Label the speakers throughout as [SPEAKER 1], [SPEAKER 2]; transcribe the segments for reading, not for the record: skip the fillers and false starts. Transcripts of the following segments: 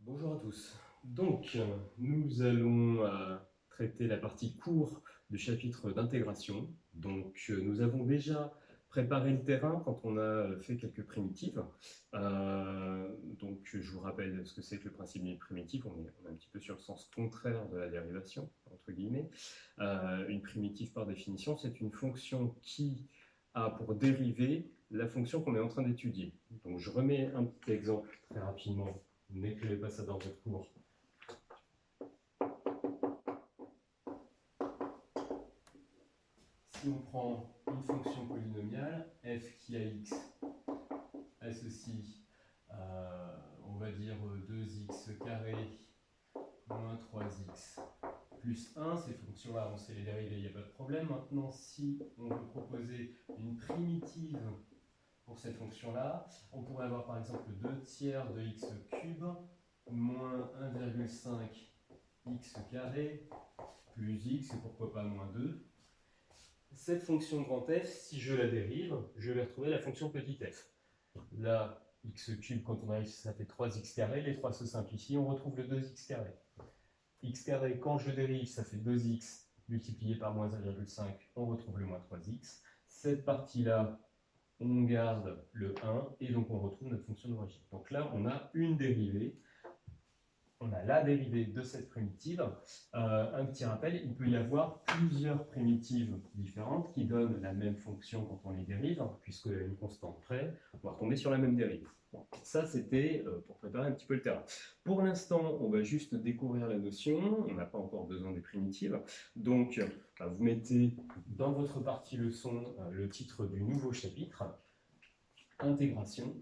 [SPEAKER 1] Bonjour à tous. Donc, nous allons traiter la partie cours du chapitre d'intégration. Donc, nous avons déjà préparé le terrain quand on a fait quelques primitives. Donc, je vous rappelle ce que c'est que le principe d'une primitive. On est un petit peu sur le sens contraire de la dérivation, entre guillemets. Une primitive, par définition, c'est une fonction qui a pour dérivée la fonction qu'on est en train d'étudier. Donc, je remets un petit exemple très rapidement. N'écrivez pas ça dans votre cours. Si on prend une fonction polynomiale, f qui a x associe, on va dire 2x carré moins 3x plus 1, ces fonctions-là, on sait les dériver, il n'y a pas de problème. Maintenant, si on veut proposer une primitive pour cette fonction-là, on pourrait avoir par exemple 2 tiers de x cube moins 1,5 x carré plus x, et pourquoi pas moins 2. Cette fonction grand f, si je la dérive, je vais retrouver la fonction petit f. Là, x cube, quand on arrive, ça fait 3x carré, les 3 se simplifient, on retrouve le 2x carré. X carré, quand je dérive, ça fait 2x multiplié par moins 1,5, on retrouve le moins 3x. Cette partie-là, on garde le 1, et donc on retrouve notre fonction d'origine. Donc là, on a une dérivée. On a la dérivée de cette primitive. Un petit rappel, il peut y avoir plusieurs primitives différentes qui donnent la même fonction quand on les dérive, puisque une constante près, on va retomber sur la même dérive. Bon, ça, c'était pour préparer un petit peu le terrain. Pour l'instant, on va juste découvrir la notion. On n'a pas encore besoin des primitives. Donc, vous mettez dans votre partie leçon le titre du nouveau chapitre, intégration.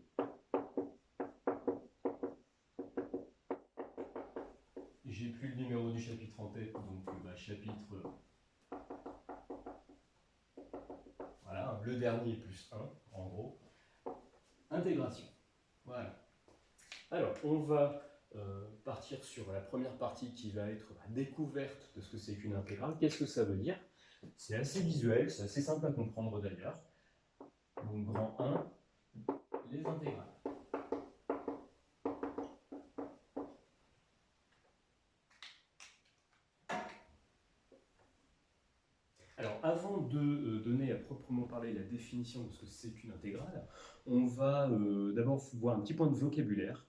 [SPEAKER 1] J'ai plus le numéro du chapitre en tête, donc chapitre, voilà, le dernier plus 1, en gros. Intégration. Voilà. Alors, on va partir sur la première partie qui va être la découverte de ce que c'est qu'une intégrale. Qu'est-ce que ça veut dire? C'est assez visuel, c'est assez simple à comprendre d'ailleurs. Donc, grand 1, les intégrales. Alors, avant de donner à proprement parler la définition de ce que c'est qu'une intégrale, on va d'abord voir un petit point de vocabulaire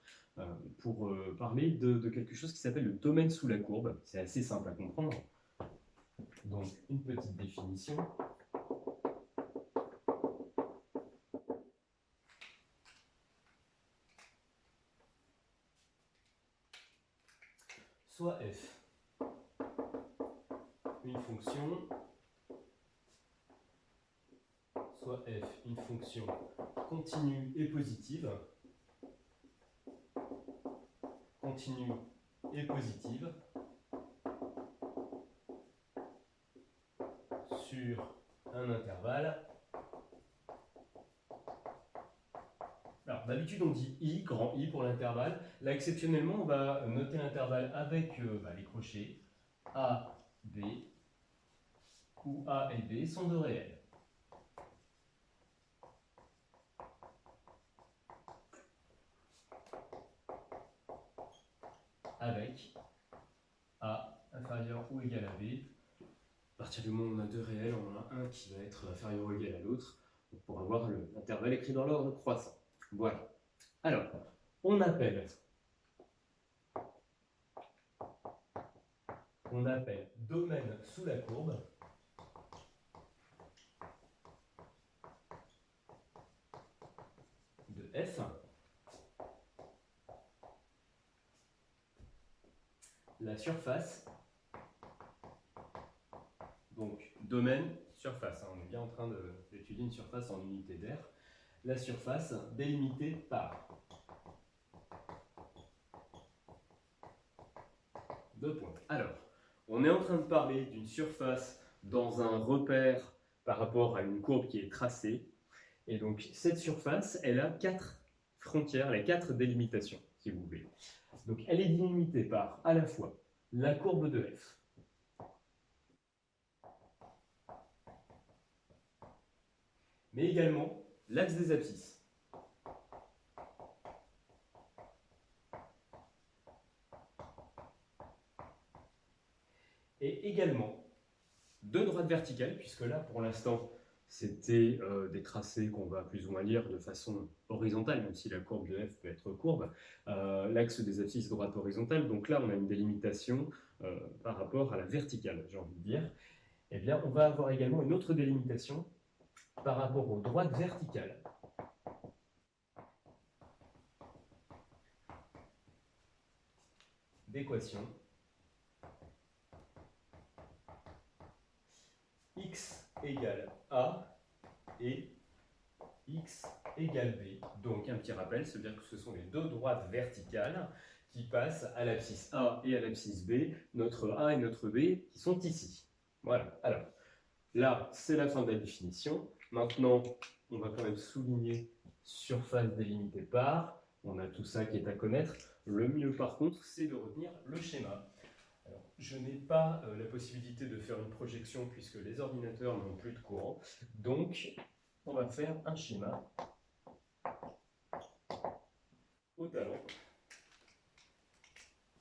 [SPEAKER 1] pour parler de quelque chose qui s'appelle le domaine sous la courbe. C'est assez simple à comprendre. Donc, une petite définition. Soit f, une fonction, soit f, une fonction continue et positive, continue et positive, sur un intervalle. Alors d'habitude on dit i, grand I pour l'intervalle. Là exceptionnellement on va noter l'intervalle avec les crochets A, B, où A et B sont deux réels. Avec A inférieur ou égal à B. À partir du moment où on a deux réels, on en a un qui va être inférieur ou égal à l'autre, pour avoir l'intervalle écrit dans l'ordre croissant. Voilà. Alors, on appelle domaine sous la courbe de f la surface, donc domaine, surface, on est bien en train d'étudier une surface en unité d'air, la surface délimitée par deux points. Alors, on est en train de parler d'une surface dans un repère par rapport à une courbe qui est tracée, et donc cette surface, elle a 4 frontières, elle a 4 délimitations, si vous voulez. Donc elle est délimitée par à la fois la courbe de f, mais également l'axe des abscisses. et également deux droites verticales, puisque là, pour l'instant, c'était des tracés qu'on va plus ou moins lire de façon horizontale, même si la courbe de f peut être courbe. L'axe des abscisses droite horizontale, donc là, on a une délimitation par rapport à la verticale, j'ai envie de dire. Eh bien, on va avoir également une autre délimitation par rapport aux droites verticales. D'équation x égale a et x égale b. Donc un petit rappel, c'est-à-dire que ce sont les deux droites verticales qui passent à l'abscisse A et à l'abscisse B, notre A et notre B qui sont ici. Voilà, alors là c'est la fin de la définition. Maintenant, on va quand même souligner surface délimitée par, on a tout ça qui est à connaître. Le mieux par contre, c'est de retenir le schéma. Alors, je n'ai pas la possibilité de faire une projection puisque les ordinateurs n'ont plus de courant. Donc, on va faire un schéma au talent.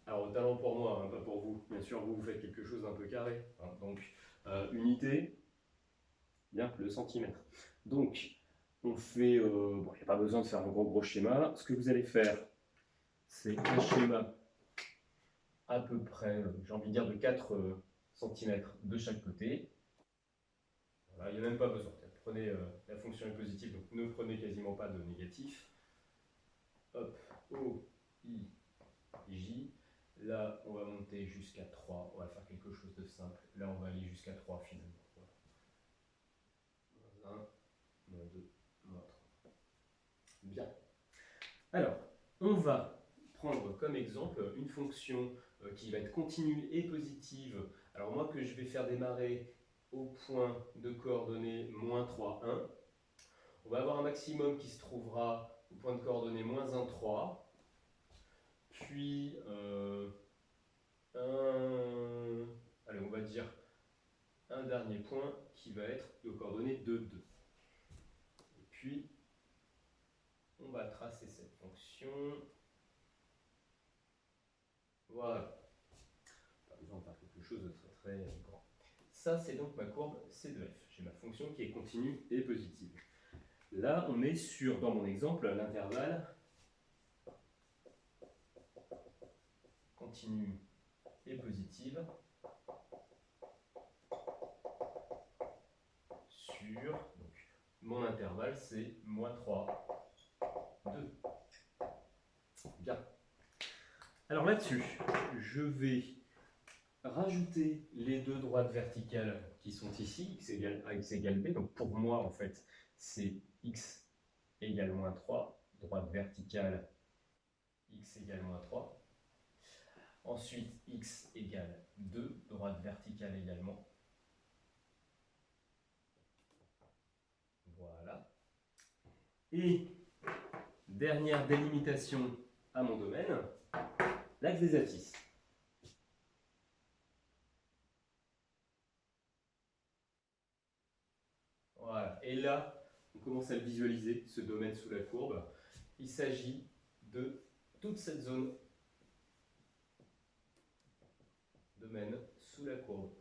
[SPEAKER 1] Alors, au talent pour moi, hein, pas pour vous. Bien sûr, vous faites quelque chose d'un peu carré. Hein. Donc, unité, bien, le centimètre. Donc, on fait... bon, il n'y a pas besoin de faire un gros schéma. Ce que vous allez faire, c'est un schéma à peu près, j'ai envie de dire, de 4 cm de chaque côté. Voilà, il n'y a même pas besoin. Prenez la fonction est positive, donc ne prenez quasiment pas de négatif. Hop, O, I, J. Là, on va monter jusqu'à 3. On va faire quelque chose de simple. Là, on va aller jusqu'à 3 finalement. Voilà. -1, -2, -3. Bien. Alors, on va prendre comme exemple une fonction qui va être continue et positive. Alors moi, que je vais faire démarrer au point de coordonnées -3, 1. On va avoir un maximum qui se trouvera au point de coordonnées -1, 3. Puis allez, on va dire un dernier point qui va être de coordonnées 2, 2. Et puis, on va tracer cette fonction. Voilà. Pas besoin de faire quelque chose de très grand. Ça, c'est donc ma courbe C de f. J'ai ma fonction qui est continue et positive. Là, on est sur, dans mon exemple, l'intervalle continue et positive sur, donc, mon intervalle, c'est -3, 2. Bien. Alors là-dessus, je vais rajouter les deux droites verticales qui sont ici, x égale a, x égale b. Donc pour moi, en fait, c'est x égale -3, droite verticale, x égale -3. Ensuite, x égale 2, droite verticale également. Voilà. Et dernière délimitation à mon domaine, l'axe des abscisses. Voilà. Et là, on commence à le visualiser, ce domaine sous la courbe. Il s'agit de toute cette zone domaine sous la courbe.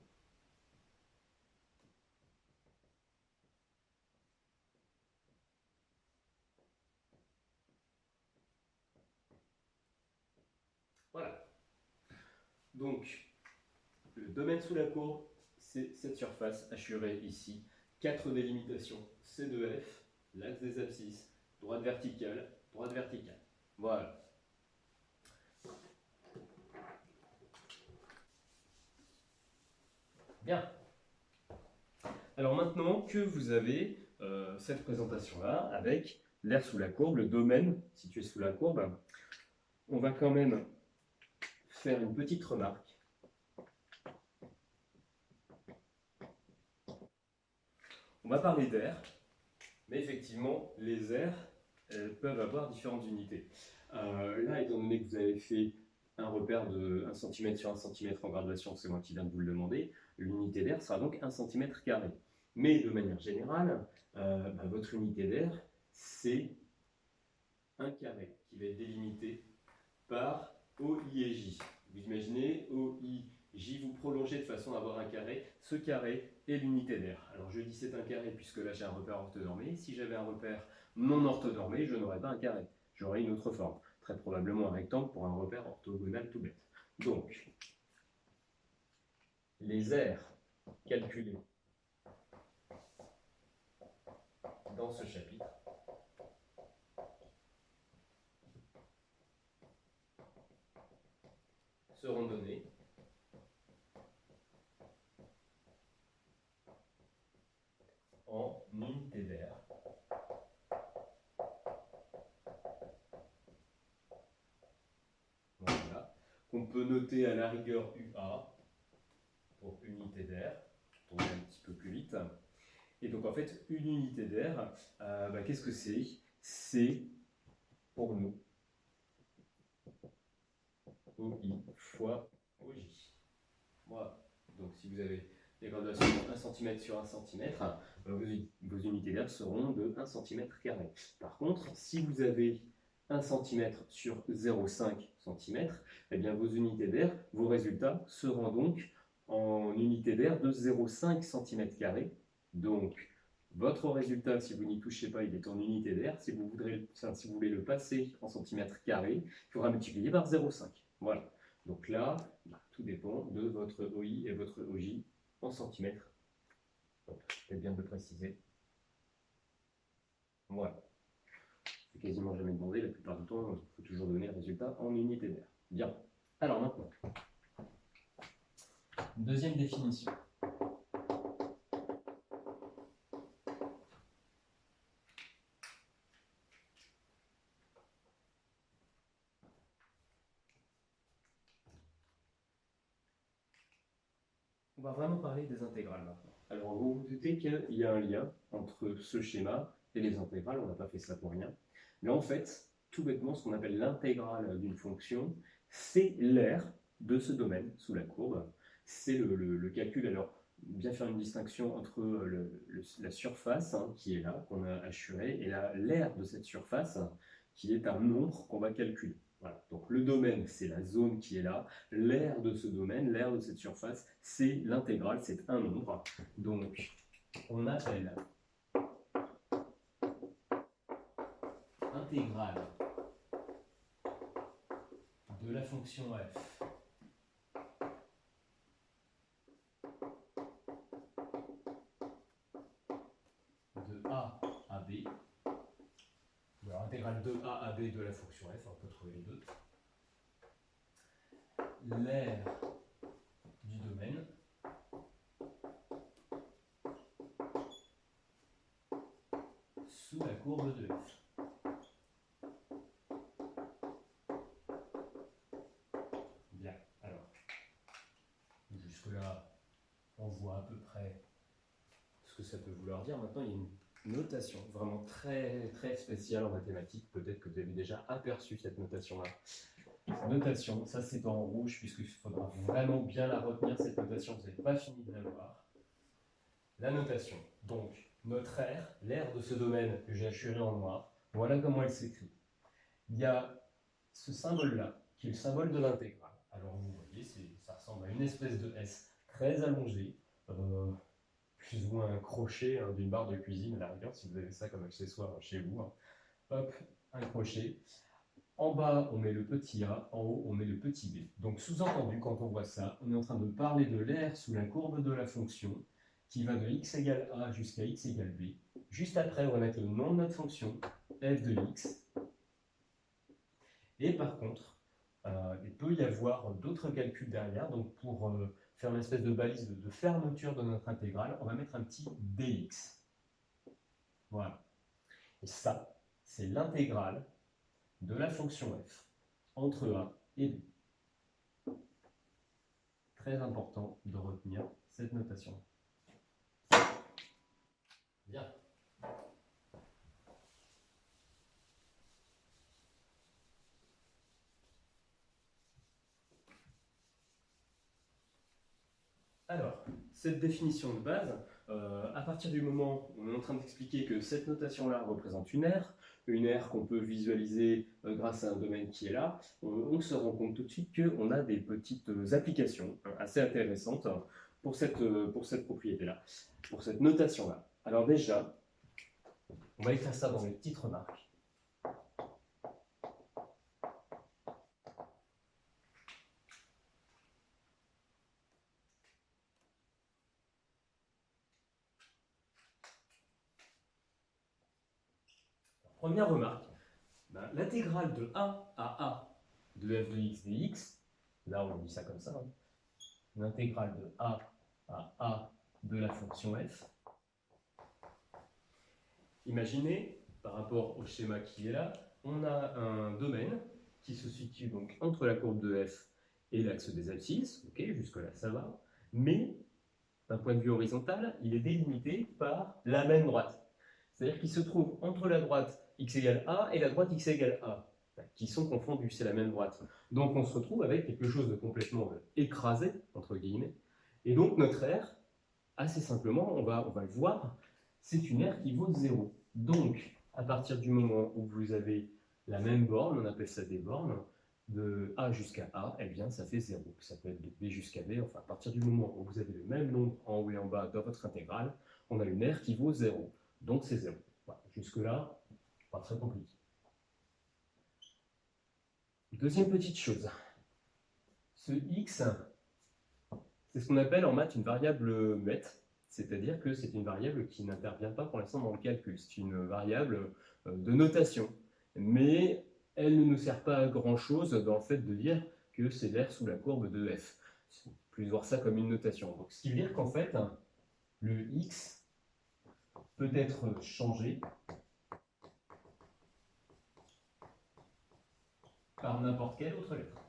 [SPEAKER 1] Voilà. Donc, le domaine sous la courbe, c'est cette surface assurée ici. 4 délimitations C de F, l'axe des abscisses, droite verticale, droite verticale. Voilà. Bien. Alors maintenant que vous avez cette présentation-là, avec l'air sous la courbe, le domaine situé sous la courbe, on va quand même faire une petite remarque. On va parler d'air, mais effectivement, les airs peuvent avoir différentes unités. Là, étant donné que vous avez fait un repère de 1 cm sur 1 cm en graduation, c'est moi qui viens de vous le demander, l'unité d'air sera donc 1 cm². Mais de manière générale, votre unité d'air, c'est un carré qui va être délimité par OI et J. Vous imaginez, OI J, vous prolongez de façon à avoir un carré. Ce carré est l'unité d'air. Alors je dis c'est un carré puisque là j'ai un repère orthonormé. Si j'avais un repère non orthonormé, je n'aurais pas un carré. J'aurais une autre forme. Très probablement un rectangle pour un repère orthogonal tout bête. Donc, les aires calculées dans ce chapitre seront données en unité d'air. Voilà. Qu'on peut noter à la rigueur UA pour unité d'air. On va un petit peu plus vite. Et donc en fait, une unité d'air, qu'est-ce que c'est? C'est pour nous OI fois OJ. Voilà. Donc si vous avez des graduations de 1 cm sur 1 cm, vos unités d'air seront de 1 cm carré. Par contre, si vous avez 1 cm sur 0,5 cm, eh bien vos unités d'air, vos résultats seront donc en unités d'air de 0,5 cm carré. Donc, votre résultat, si vous n'y touchez pas, il est en unité d'air. Si vous voulez le passer en centimètres carrés, il faudra multiplier par 0,5. Voilà. Donc là, tout dépend de votre OI et votre OJ en centimètres. C'est bien de le préciser. Voilà. C'est quasiment jamais demandé. La plupart du temps, il faut toujours donner le résultat en unité d'air. Bien. Alors maintenant, deuxième définition. On va vraiment parler des intégrales maintenant. Alors, vous vous doutez qu'il y a un lien entre ce schéma et les intégrales, on n'a pas fait ça pour rien. Mais en fait, tout bêtement, ce qu'on appelle l'intégrale d'une fonction, c'est l'aire de ce domaine sous la courbe. C'est le calcul. Alors, bien faire une distinction entre la surface qui est là, qu'on a assurée, et l'aire de cette surface, qui est un nombre qu'on va calculer. Voilà. Donc le domaine, c'est la zone qui est là. L'aire de ce domaine, l'aire de cette surface, c'est l'intégrale, c'est un nombre. Donc, on appelle intégrale de la fonction f de a à b. Alors, intégrale de a à b de la fonction f, on peut trouver les deux. L'aire du domaine sous la courbe de f. Bien, alors, jusque-là, on voit à peu près ce que ça peut vouloir dire. Maintenant, il y a une notation vraiment très, très spéciale en mathématiques. Peut-être que vous avez déjà aperçu cette notation-là. Notation, ça c'est en rouge, puisqu'il faudra vraiment bien la retenir, cette notation, vous n'avez pas fini de la voir. La notation, donc, notre aire, l'aire de ce domaine que j'ai assuré en noir, voilà comment elle s'écrit. Il y a ce symbole-là, qui est le symbole de l'intégrale. Alors vous voyez, ça ressemble à une espèce de S très allongée, plus ou moins un crochet d'une barre de cuisine à la rigueur, si vous avez ça comme accessoire chez vous. Hop, un crochet. En bas, on met le petit a, en haut, on met le petit b. Donc, sous-entendu, quand on voit ça, on est en train de parler de l'aire sous la courbe de la fonction qui va de x égale a jusqu'à x égale b. Juste après, on va mettre le nom de notre fonction, f de x. Et par contre, il peut y avoir d'autres calculs derrière. Donc, pour faire une espèce de balise de fermeture de notre intégrale, on va mettre un petit dx. Voilà. Et ça, c'est l'intégrale de la fonction f entre a et b. Très important de retenir cette notation. Bien. Alors, cette définition de base, À partir du moment où on est en train d'expliquer que cette notation-là représente une aire qu'on peut visualiser grâce à un domaine qui est là, on se rend compte tout de suite qu'on a des petites applications assez intéressantes pour cette propriété-là, pour cette notation-là. Alors déjà, on va écrire ça dans les petites remarques. Première remarque, ben, l'intégrale de A à A de f de x dx, là on dit ça comme ça, hein, l'intégrale de A à A de la fonction f. Imaginez, par rapport au schéma qui est là, on a un domaine qui se situe donc entre la courbe de f et l'axe des abscisses, ok, jusque-là ça va, mais d'un point de vue horizontal, il est délimité par la même droite. C'est-à-dire qu'il se trouve entre la droite x égale a et la droite x égale a, qui sont confondus, c'est la même droite. Donc on se retrouve avec quelque chose de complètement écrasé, entre guillemets, et donc notre R, assez simplement, on va le voir, c'est une R qui vaut 0. Donc, à partir du moment où vous avez la même borne, on appelle ça des bornes, de A jusqu'à A, eh bien, ça fait 0. Ça peut être de B jusqu'à B. Enfin, à partir du moment où vous avez le même nombre en haut et en bas dans votre intégrale, on a une R qui vaut 0. Donc, c'est 0. Voilà. Jusque-là, pas très compliqué. Deuxième petite chose. Ce X, c'est ce qu'on appelle en maths une variable muette. C'est-à-dire que c'est une variable qui n'intervient pas pour l'instant dans le calcul. C'est une variable de notation. Mais elle ne nous sert pas à grand-chose dans le fait de dire que c'est l'aire sous la courbe de f. On peut plus voir ça comme une notation. Donc, ce qui veut dire qu'en fait, le x peut être changé par n'importe quelle autre lettre.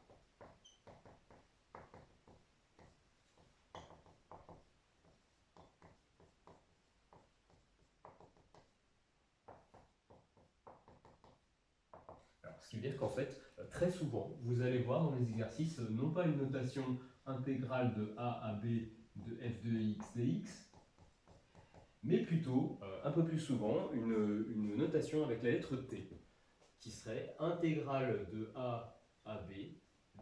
[SPEAKER 1] Ce qui veut dire qu'en fait, très souvent, vous allez voir dans les exercices, non pas une notation intégrale de a à b de f de x dx, mais plutôt, un peu plus souvent, une notation avec la lettre t, qui serait intégrale de a à b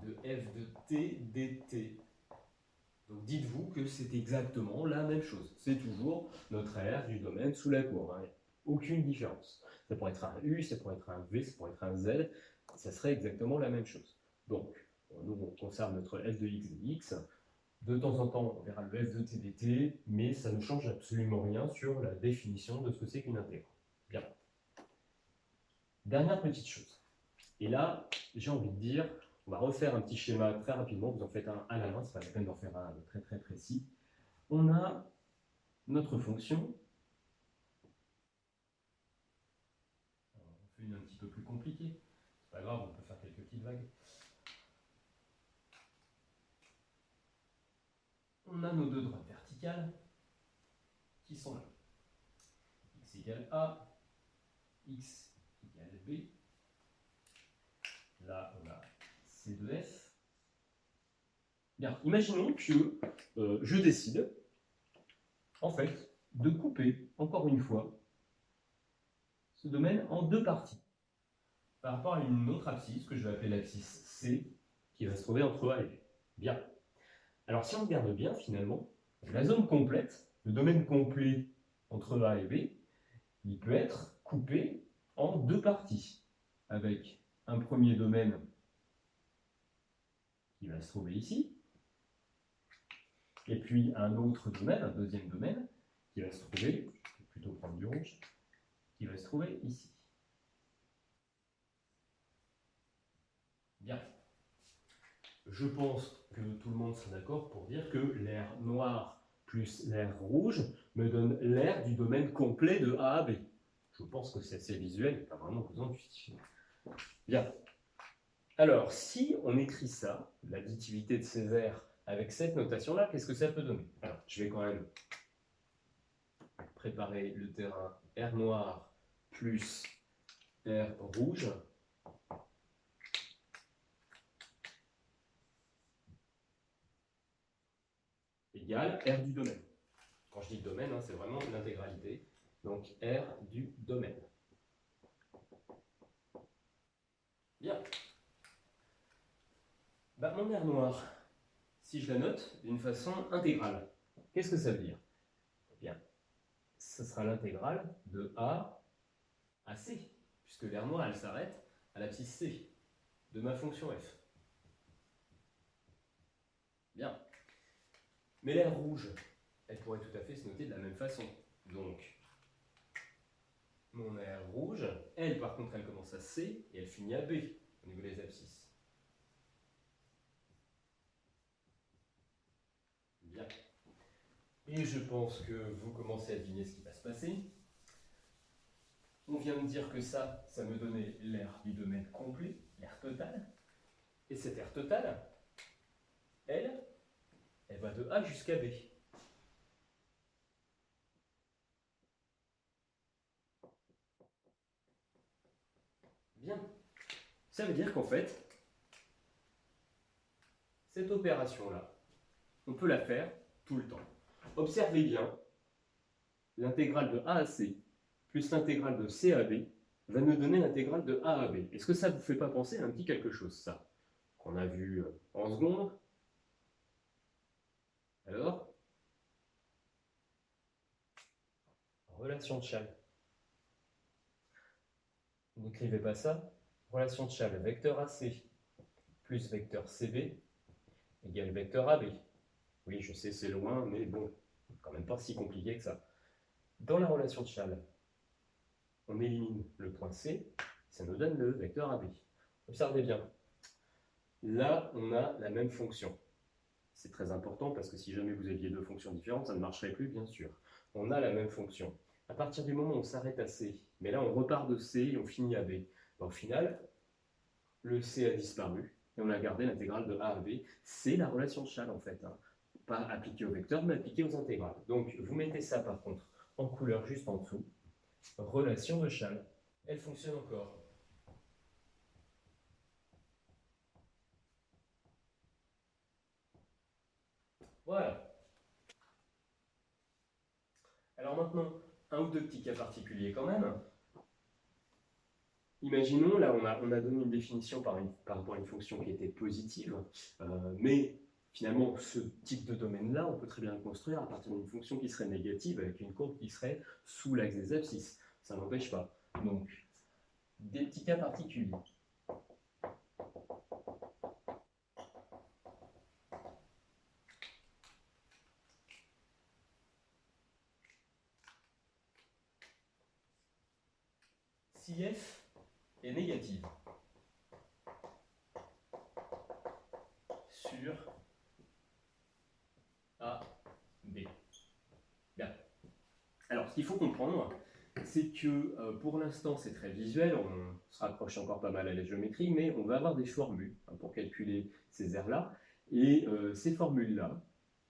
[SPEAKER 1] de f de t dt. Donc dites-vous que c'est exactement la même chose. C'est toujours notre R du domaine sous la courbe. Hein. Aucune différence. Ça pourrait être un U, ça pourrait être un V, ça pourrait être un Z. Ça serait exactement la même chose. Donc, nous, on conserve notre f de x dx. De temps en temps, on verra le f de t dt, mais ça ne change absolument rien sur la définition de ce que c'est qu'une intégrale. Bien. Dernière petite chose. Et là, j'ai envie de dire, on va refaire un petit schéma très rapidement. Vous en faites un à la main, c'est pas la peine d'en faire un très très précis. On a notre fonction. Alors, on fait une un petit peu plus compliquée. C'est pas grave, on peut faire quelques petites vagues. On a nos deux droites verticales qui sont là. X égale A, X égale B. Là, on a C de F. Bien, imaginons que je décide, en fait, de couper, encore une fois, ce domaine en deux parties, par rapport à une autre abscisse, que je vais appeler l'abscisse C, qui va se trouver entre A et B. Bien. Alors, si on regarde bien, finalement, la zone complète, le domaine complet entre A et B, il peut être coupé en deux parties, avec un premier domaine qui va se trouver ici, et puis un autre domaine, un deuxième domaine, qui va se trouver, je vais plutôt prendre du rouge, qui va se trouver ici. Bien. Je pense que tout le monde sera d'accord pour dire que l'air noir plus l'air rouge me donne l'air du domaine complet de A à B. Je pense que c'est assez visuel, il n'y a pas vraiment besoin de justifier. Bien. Alors, si on écrit ça, l'additivité de ces airs avec cette notation-là, qu'est-ce que ça peut donner? Alors, je vais quand même préparer le terrain R noir plus R rouge. Égale R du domaine. Quand je dis domaine, hein, c'est vraiment l'intégralité. Donc R du domaine. Bien. Bah, mon R noir, si je la note d'une façon intégrale, qu'est-ce que ça veut dire? Eh bien, ce sera l'intégrale de A à C, puisque l'air noir, elle s'arrête à l'abscisse C de ma fonction f. Bien. Mais l'air rouge, elle pourrait tout à fait se noter de la même façon. Donc, mon air rouge, elle, par contre, elle commence à C et elle finit à B au niveau des abscisses. Bien. Et je pense que vous commencez à deviner ce qui va se passer. On vient de dire que ça me donnait l'air du domaine complet, l'air total. Et cet air total, elle va de A jusqu'à B. Bien. Ça veut dire qu'en fait, cette opération-là, on peut la faire tout le temps. Observez bien, l'intégrale de A à C plus l'intégrale de C à B va nous donner l'intégrale de A à B. Est-ce que ça ne vous fait pas penser à un petit quelque chose, ça, qu'on a vu en seconde? Alors, relation de Chasles. Vous n'écrivez pas ça? Relation de Chasles, vecteur AC plus vecteur CB égale vecteur AB. Oui, je sais, c'est loin, mais bon, quand même pas si compliqué que ça. Dans la relation de Chasles, on élimine le point C, ça nous donne le vecteur AB. Observez bien. Là, on a la même fonction. C'est très important parce que si jamais vous aviez deux fonctions différentes, ça ne marcherait plus, bien sûr. On a la même fonction. À partir du moment où on s'arrête à C, mais là on repart de C et on finit à B, au final, le C a disparu et on a gardé l'intégrale de A à B. C'est la relation de Chasles en fait, hein. Pas appliquée au vecteur, mais appliquée aux intégrales. Donc vous mettez ça par contre en couleur juste en dessous. Relation de Chasles. Elle fonctionne encore. Voilà. Alors maintenant, un ou deux petits cas particuliers quand même. Imaginons, là on a donné une définition par rapport à une fonction qui était positive, mais finalement ce type de domaine-là, on peut très bien le construire à partir d'une fonction qui serait négative avec une courbe qui serait sous l'axe des abscisses. Ça n'empêche pas. Donc, des petits cas particuliers. Si f est négative sur A, B. Bien. Alors, ce qu'il faut comprendre, c'est que pour l'instant, c'est très visuel, on se rapproche encore pas mal à la géométrie, mais on va avoir des formules pour calculer ces aires-là. Et ces formules-là,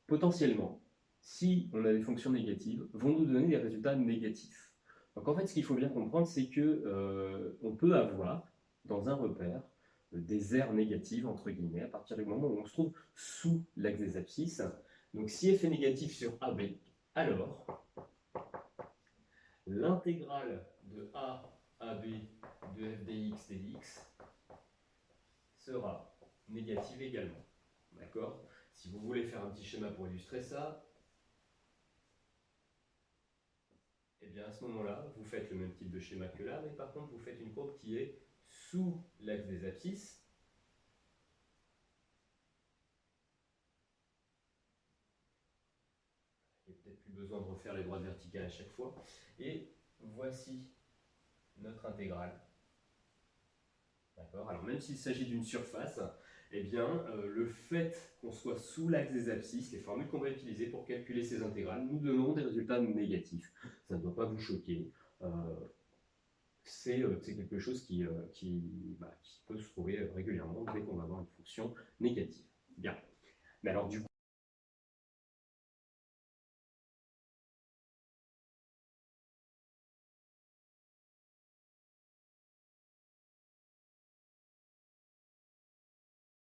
[SPEAKER 1] potentiellement, si on a des fonctions négatives, vont nous donner des résultats négatifs. Donc en fait, ce qu'il faut bien comprendre, c'est que on peut avoir, dans un repère, des aires négatives, entre guillemets, à partir du moment où on se trouve sous l'axe des abscisses. Donc si f est négatif sur AB, alors l'intégrale de A à B de f dx dx sera négative également. D'accord? Si vous voulez faire un petit schéma pour illustrer ça, eh bien à ce moment-là, vous faites le même type de schéma que là, mais par contre, vous faites une courbe qui est sous l'axe des abscisses. Il n'y a peut-être plus besoin de refaire les droites verticales à chaque fois. Et voici notre intégrale. D'accord? Alors même s'il s'agit d'une surface, eh bien, le fait qu'on soit sous l'axe des abscisses, les formules qu'on va utiliser pour calculer ces intégrales, nous donneront des résultats négatifs. Ça ne doit pas vous choquer. C'est quelque chose qui peut se trouver régulièrement dès qu'on va avoir une fonction négative. Bien. Mais alors du coup,